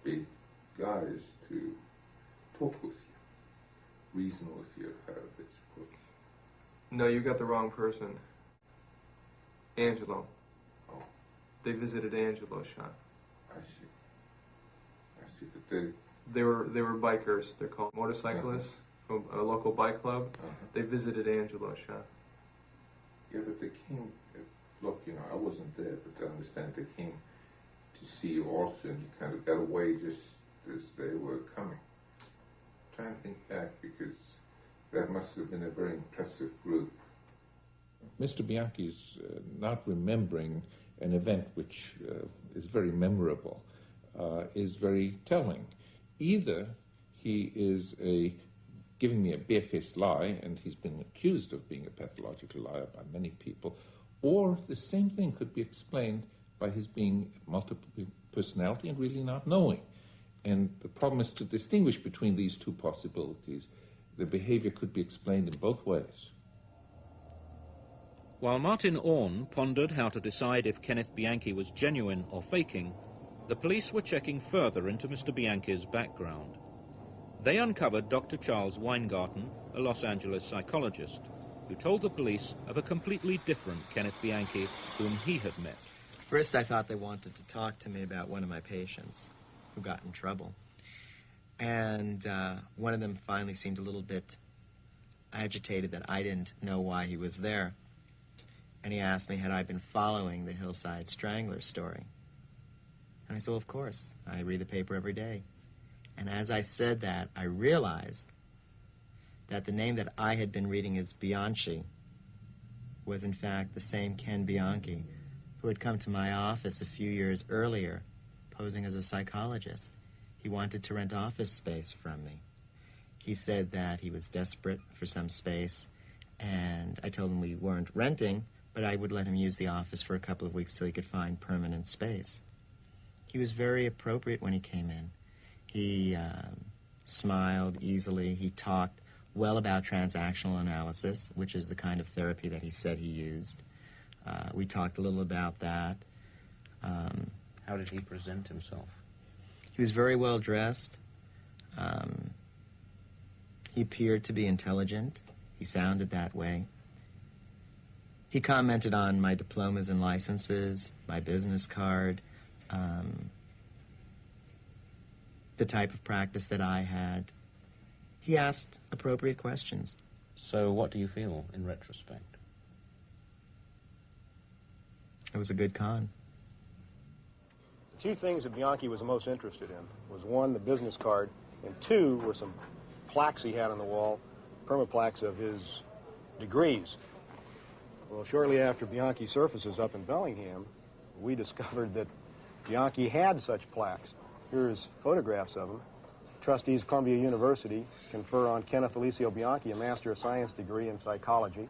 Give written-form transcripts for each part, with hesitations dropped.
big guys to talk with you, reason with you, how it's put. No, you got the wrong person. Angelo. Oh. They visited Angelo's shop. I see, but they were bikers. They're called motorcyclists from a local bike club. They visited Angelo's shop. Yeah, but they came, look, you know, I wasn't there, but I understand they came to see you also, and you kind of got away just as they were coming. I'm trying to think back, because that must have been a very impressive group. Mr. Bianchi's not remembering an event which is very memorable is very telling. Either he is giving me a barefaced lie, and he's been accused of being a pathological liar by many people, or the same thing could be explained by his being multiple personality and really not knowing. And the problem is to distinguish between these two possibilities. The behavior could be explained in both ways. While Martin Orne pondered how to decide if Kenneth Bianchi was genuine or faking, the police were checking further into Mr. Bianchi's background. They uncovered Dr. Charles Weingarten, a Los Angeles psychologist, who told the police of a completely different Kenneth Bianchi whom he had met. First, I thought they wanted to talk to me about one of my patients who got in trouble. And one of them finally seemed a little bit agitated that I didn't know why he was there. And he asked me, had I been following the Hillside Strangler story? And I said, well, of course. I read the paper every day. And as I said that, I realized that the name that I had been reading as Bianchi was, in fact, the same Ken Bianchi who had come to my office a few years earlier, posing as a psychologist. He wanted to rent office space from me. He said that he was desperate for some space, and I told him we weren't renting, but I would let him use the office for a couple of weeks till he could find permanent space. He was very appropriate when he came in. He smiled easily. He talked well about transactional analysis, which is the kind of therapy that he said he used. We talked a little about that. How did he present himself? He was very well dressed. He appeared to be intelligent. He sounded that way. He commented on my diplomas and licenses, my business card, the type of practice that I had. He asked appropriate questions. So what do you feel in retrospect? It was a good con. The two things that Bianchi was most interested in was, one, the business card, and two, were some plaques he had on the wall, permaplaques of his degrees. Well, shortly after Bianchi's surfaces up in Bellingham, we discovered that Bianchi had such plaques. Here's photographs of them. Trustees of Columbia University confer on Kenneth Alicio Bianchi a Master of Science degree in psychology.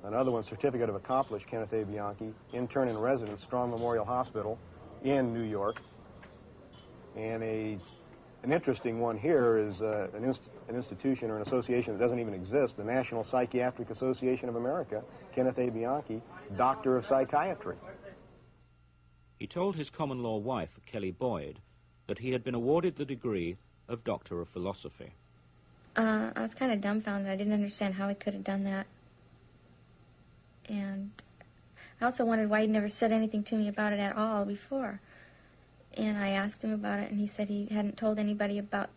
Another one, Certificate of Accomplished Kenneth A. Bianchi, intern in residence, Strong Memorial Hospital in New York. And an interesting one here is an institution or an association that doesn't even exist, the National Psychiatric Association of America, Kenneth A. Bianchi, Doctor of Psychiatry. He told his common-law wife, Kelly Boyd, that he had been awarded the degree of Doctor of Philosophy. I was kind of dumbfounded. I didn't understand how he could have done that. And I also wondered why he'd never said anything to me about it at all before. And I asked him about it, and he said he hadn't told anybody about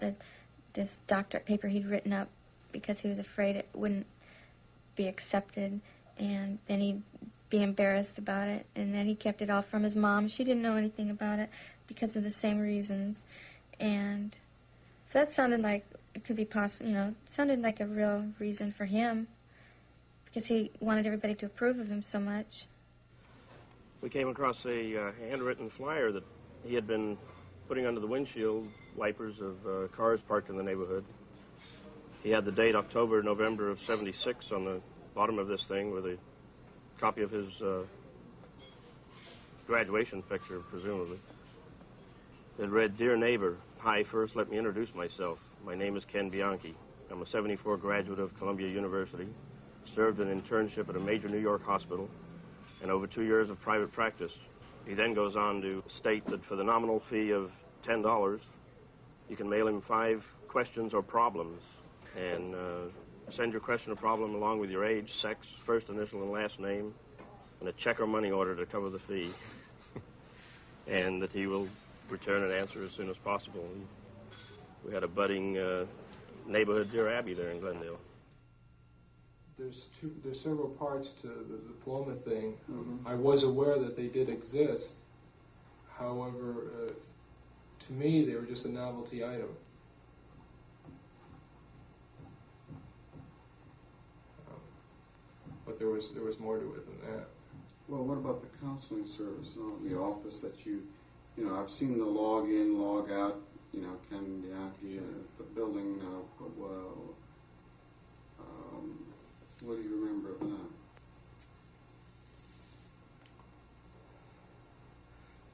this doctorate paper he'd written up because he was afraid it wouldn't be accepted, and then he'd be embarrassed about it, and then he kept it all from his mom. She didn't know anything about it because of the same reasons. And so that sounded like it could be possible, it sounded like a real reason for him because he wanted everybody to approve of him so much. We came across a handwritten flyer that he had been putting under the windshield wipers of cars parked in the neighborhood. He had the date October, November of '76 on the bottom of this thing with a copy of his graduation picture, presumably. It read, "Dear neighbor, hi, first let me introduce myself. My name is Ken Bianchi. I'm a '74 graduate of Columbia University, served an internship at a major New York hospital, and over 2 years of private practice." He then goes on to state that for the nominal fee of $10. You can mail him 5 questions or problems, and send your question or problem along with your age, sex, first initial and last name, and a check or money order to cover the fee, and that he will return an answer as soon as possible. And we had a budding neighborhood Dear Abbey there in Glendale. There's several parts to the diploma thing. I was aware that they did exist. However, to me, they were just a novelty item. But there was more to it than that. Well, what about the counseling service, the office that I've seen the log in, log out, Ken Bianchi, the building, what do you remember of that?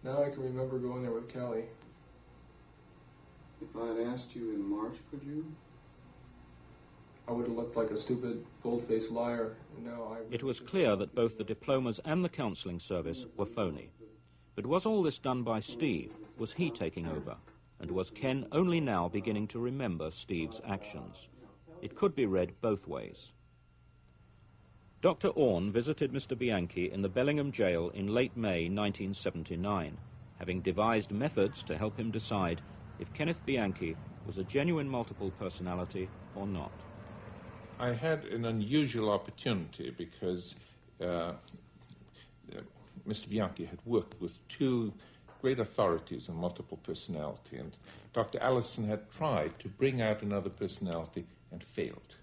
Now I can remember going there with Kelly. If I had asked you in March, could you? I would have looked like a stupid, bold-faced liar. No, It was clear that both the diplomas and the counselling service were phony. But was all this done by Steve? Was he taking over? And was Ken only now beginning to remember Steve's actions? It could be read both ways. Dr. Orne visited Mr. Bianchi in the Bellingham jail in late May 1979, having devised methods to help him decide if Kenneth Bianchi was a genuine multiple personality or not. I had an unusual opportunity because Mr. Bianchi had worked with 2 great authorities on multiple personality, and Dr. Allison had tried to bring out another personality and failed.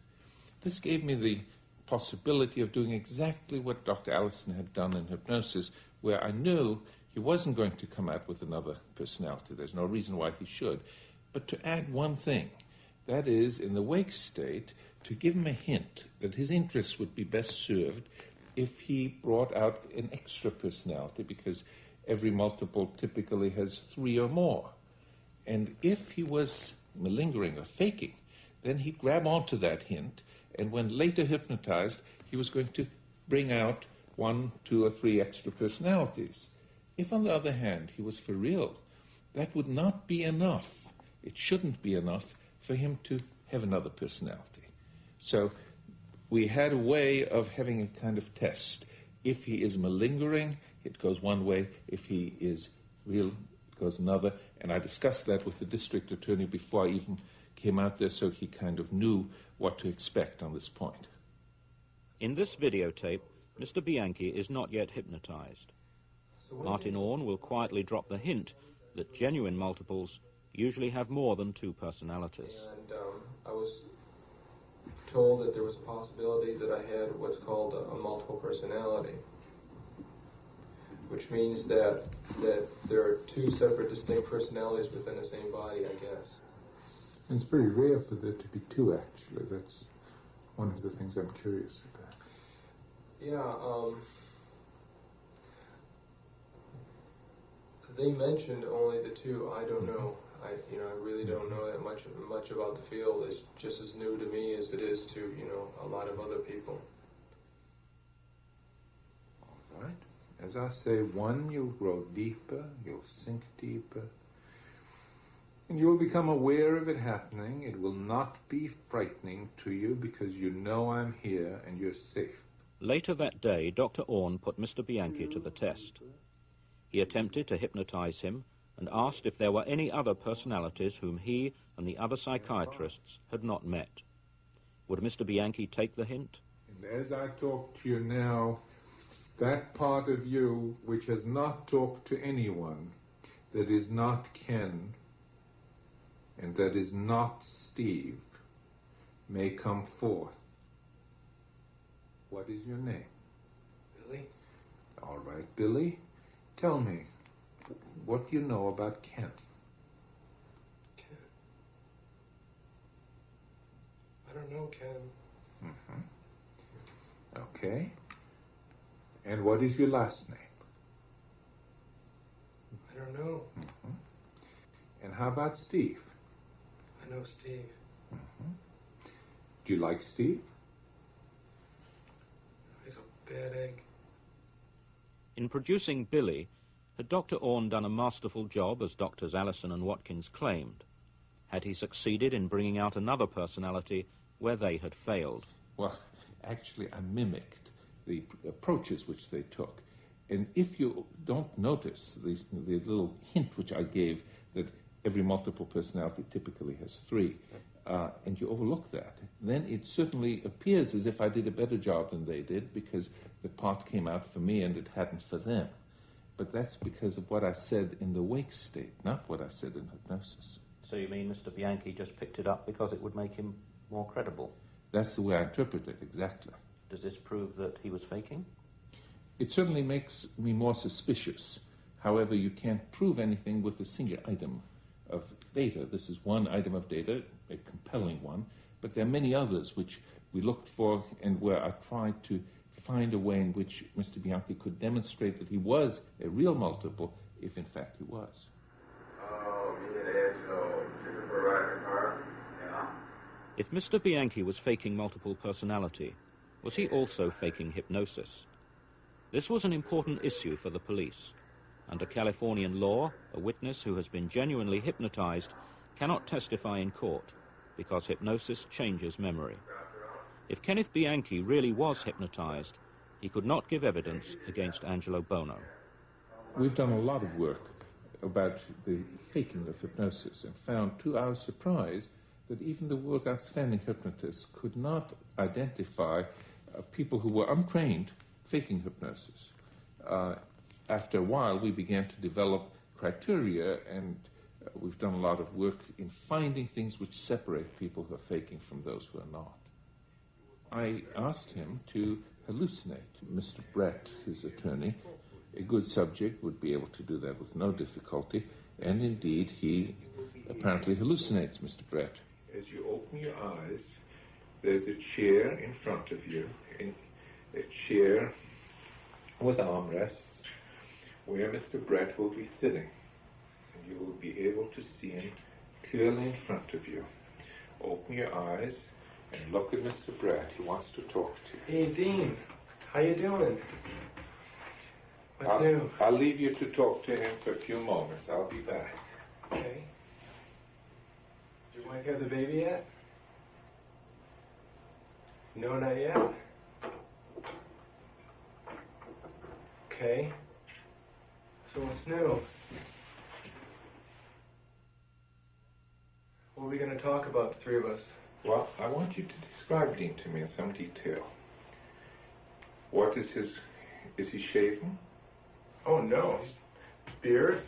This gave me the possibility of doing exactly what Dr. Allison had done in hypnosis, where I knew he wasn't going to come out with another personality. There's no reason why he should. But to add one thing, that is, in the wake state, to give him a hint that his interests would be best served if he brought out an extra personality, because every multiple typically has 3 or more. And if he was malingering or faking, then he'd grab onto that hint, and when later hypnotized, he was going to bring out 1, 2, or 3 extra personalities. If, on the other hand, he was for real, that would not be enough. It shouldn't be enough for him to have another personality. So we had a way of having a kind of test. If he is malingering, it goes one way. If he is real, it goes another. And I discussed that with the district attorney before I even came out there, so he kind of knew what to expect on this point. In this videotape, Mr. Bianchi is not yet hypnotized. Martin Orne will quietly drop the hint that genuine multiples usually have more than 2 personalities. And I was told that there was a possibility that I had what's called a multiple personality, which means that there are 2 separate distinct personalities within the same body, I guess. It's very rare for there to be 2, actually. That's one of the things I'm curious about. Yeah, they mentioned only the 2. I don't know. I really don't know that much about the field. It's just as new to me as it is to, a lot of other people. All right. As I say, one, you'll grow deeper, you'll sink deeper, and you'll become aware of it happening. It will not be frightening to you because you know I'm here and you're safe. Later that day, Dr. Orne put Mr. Bianchi to the test. He attempted to hypnotize him and asked if there were any other personalities whom he and the other psychiatrists had not met. Would Mr. Bianchi take the hint? And as I talk to you now, that part of you which has not talked to anyone, that is not Ken, and that is not Steve, may come forth. What is your name? Billy? All right, Billy. Tell me, what do you know about Ken? Ken? I don't know Ken. Mm-hmm. Okay. And what is your last name? I don't know. Mm-hmm. And how about Steve? I know Steve. Mm-hmm. Do you like Steve? He's a bad egg. In producing Billy, Had Dr. Orne done a masterful job, as Doctors Allison and Watkins claimed? Had he succeeded in bringing out another personality where they had failed? Well, actually, I mimicked the approaches which they took. And if you don't notice the little hint which I gave that every multiple personality typically has 3, and you overlook that, then it certainly appears as if I did a better job than they did, because the part came out for me and it hadn't for them. But that's because of what I said in the wake state, not what I said in hypnosis. So you mean Mr. Bianchi just picked it up because it would make him more credible? That's the way I interpret it, exactly. Does this prove that he was faking? It certainly makes me more suspicious. However, you can't prove anything with a single item of data. This is one item of data, a compelling one, but there are many others which we looked for and where I tried to find a way in which Mr. Bianchi could demonstrate that he was a real multiple, if in fact he was. If Mr. Bianchi was faking multiple personality, was he also faking hypnosis? This was an important issue for the police. Under Californian law, a witness who has been genuinely hypnotized cannot testify in court because hypnosis changes memory. If Kenneth Bianchi really was hypnotized, he could not give evidence against Angelo Buono. We've done a lot of work about the faking of hypnosis and found, to our surprise, that even the world's outstanding hypnotists could not identify people who were untrained faking hypnosis. After a while, we began to develop criteria, and we've done a lot of work in finding things which separate people who are faking from those who are not. I asked him to hallucinate. Mr. Brett, his attorney, a good subject, would be able to do that with no difficulty, and indeed he apparently hallucinates Mr. Brett. As you open your eyes, there's a chair in front of you, a chair with armrests, where Mr. Brett will be sitting, and you will be able to see him clearly in front of you. Open your eyes and look at Mr. Brett. He wants to talk to you. Hey, Dean. How you doing? What's new? I'll leave you to talk to him for a few moments. I'll be back. Okay. Did your wife have the baby yet? No, not yet. Okay. So what's new? What are we going to talk about, the 3 of us? Well, I want you to describe Dean to me in some detail. What is he shaven? Oh, no. Beard,